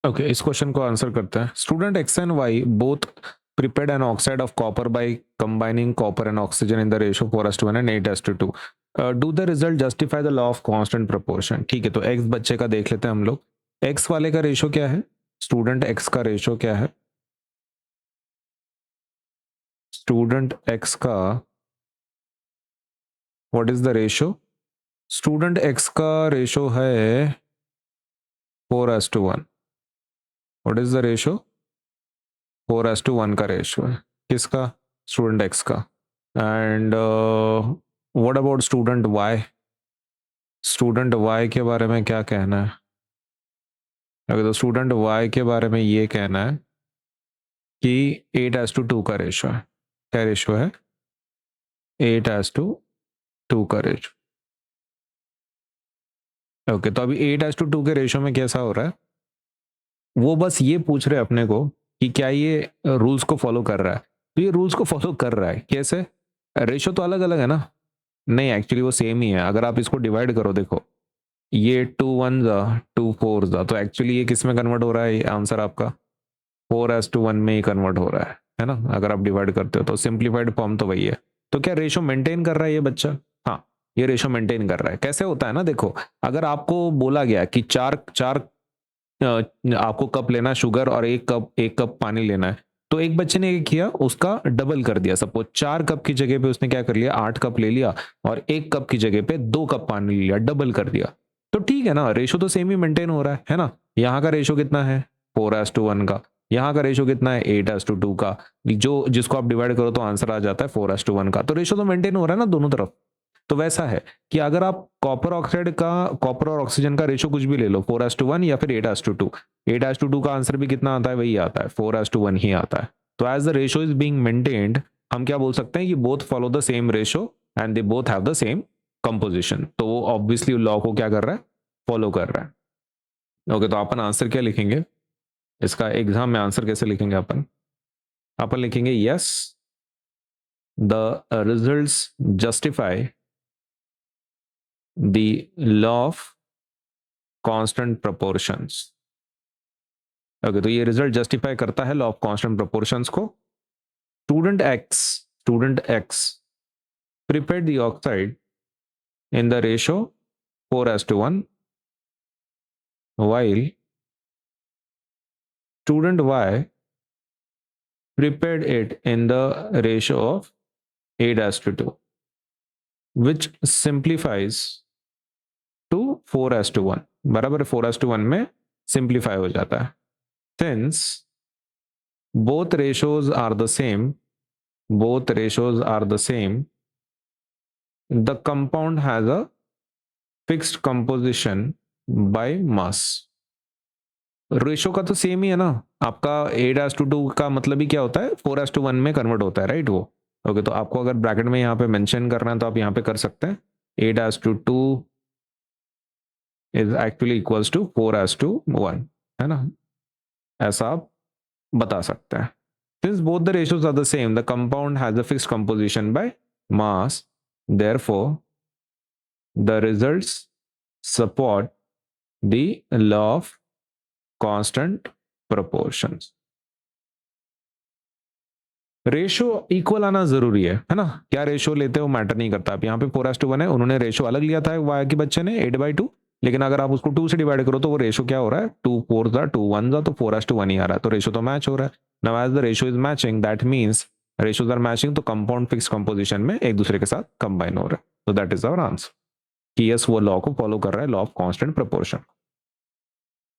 Okay, इस question को answer करते हैं। Student X and Y both prepared an oxide of copper by combining copper and oxygen in the ratio 4:1 and 8:2. Do the result justify the law of constant proportion? ठीक है, तो x बच्चे का देख लेते हैं हम लोग। x वाले का रेशो क्या है? स्टूडेंट x का रेशो क्या है? स्टूडेंट x का what is the ratio? Student x का रेशो है 4:1। What is the ratio? 4:1 का रेशो है। किसका? स्टूडेंट x का। And what about student y? Student y के बारे में क्या कहना है? अगर तो स्टूडेंट y के बारे में ये कहना है कि 8:2 का रेशो है। क्या रेशो है? 8:2 का रेशो। ओके, तो अभी 8:2 के रेशो में कैसा हो रहा है? वो बस ये पूछ रहे अपने को कि क्या ये रूल्स को फॉलो कर रहा है। तो ये रूल्स को फॉलो कर रहा है। कैसे? रेशो तो अलग अलग है ना। नहीं, एक्चुअली वो सेम ही है। अगर आप इसको डिवाइड करो, देखो ये 2 1 2 4 तो एक्चुअली ये किस में कन्वर्ट हो रहा है? आंसर आपका 4:1 में ही कन्वर्ट हो रहा है ना। अगर आप डिवाइड करते हो तो सिंप्लीफाइड फॉर्म तो वही है। तो क्या रेशो मेंटेन कर रहा है ये बच्चा? हाँ, ये रेशो मेंटेन कर रहा है। कैसे होता है ना, देखो अगर आपको बोला गया कि चार चार आपको कप लेना शुगर और एक कप पानी लेना है, तो एक बच्चे ने क्या किया, उसका डबल कर दिया। सपोज 4 कप की जगह पे उसने क्या कर लिया, 8 कप ले लिया और 1 कप की जगह पे 2 कप पानी लिया, डबल कर दिया। तो ठीक है ना, रेशो तो सेम ही मेंटेन हो रहा है ना। यहाँ का रेशो कितना है? 4:1 का। यहाँ का रेशो कितना है? 8:2 का। जो जिसको आप डिवाइड करो तो आंसर आ जाता है 4:1 का। तो रेशो तो मेंटेन हो रहा है ना दोनों तरफ। तो वैसा है कि अगर आप कॉपर ऑक्साइड का, कॉपर और ऑक्सीजन का रेशो कुछ भी ले लो, 4:1 या फिर 8:2, 8:2 का आंसर भी कितना आता है? वही आता है, 4:1 ही आता है। तो as the ratio is being maintained, हम क्या बोल सकते हैं कि both follow the same ratio and they both have the same composition. तो वो ऑब्वियसली लॉ को क्या कर रहा है? फॉलो कर रहा है। ओके, तो अपन आंसर क्या लिखेंगे इसका? एग्जाम में आंसर कैसे लिखेंगे अपन? अपन लिखेंगे yes, the results justify the law of constant proportions। Okay, तो ये रिजल्ट जस्टिफाई करता है लॉ ऑफ कांस्टेंट प्रोपोर्शंस को। Student x prepared the oxide in the ratio 4:1, while student y prepared it in the ratio of 8:2, which simplifies to 4:1। बराबर 4:1 में simplify हो जाता है। Since both ratios are the same, the compound has a fixed composition by mass। Ratio का तो same ही है ना आपका। 8:2 का मतलब ही क्या होता है? 4:1 में कन्वर्ट होता है, राइट वो। ओके, तो आपको अगर ब्रैकेट में यहाँ पे मेंशन करना है तो आप यहाँ पे कर सकते हैं। 8:2 इज एक्चुअली इक्वल्स टू 4:1, है ना। ऐसा आप बता सकते हैं। Since both the ratios are the same, the compound has a fixed composition by mass. Therefore, the results support the law of constant proportions। Ratio equal आना जरूरी है ना। क्या रेशो लेते हो मैटर नहीं करता। अब यहाँ पे 4:1 है, उन्होंने रेशो अलग लिया था वाई के बच्चे ने 8/2, लेकिन अगर आप उसको 2 से डिवाइड करो तो वो रेशो क्या हो रहा है? 2 4 2 1 तो 4:1 ही आ रहा है। तो रेशो तो मैच हो रहा है। Now as the ratio is matching, that means ratios are matching, तो कंपाउंड फिक्स कंपोजिशन में एक दूसरे के साथ कंबाइन हो रहा है। तो दैट इज आवर आंसर कि यस, वो लॉ को फॉलो कर रहा है, लॉ ऑफ कांस्टेंट प्रोपोर्शन।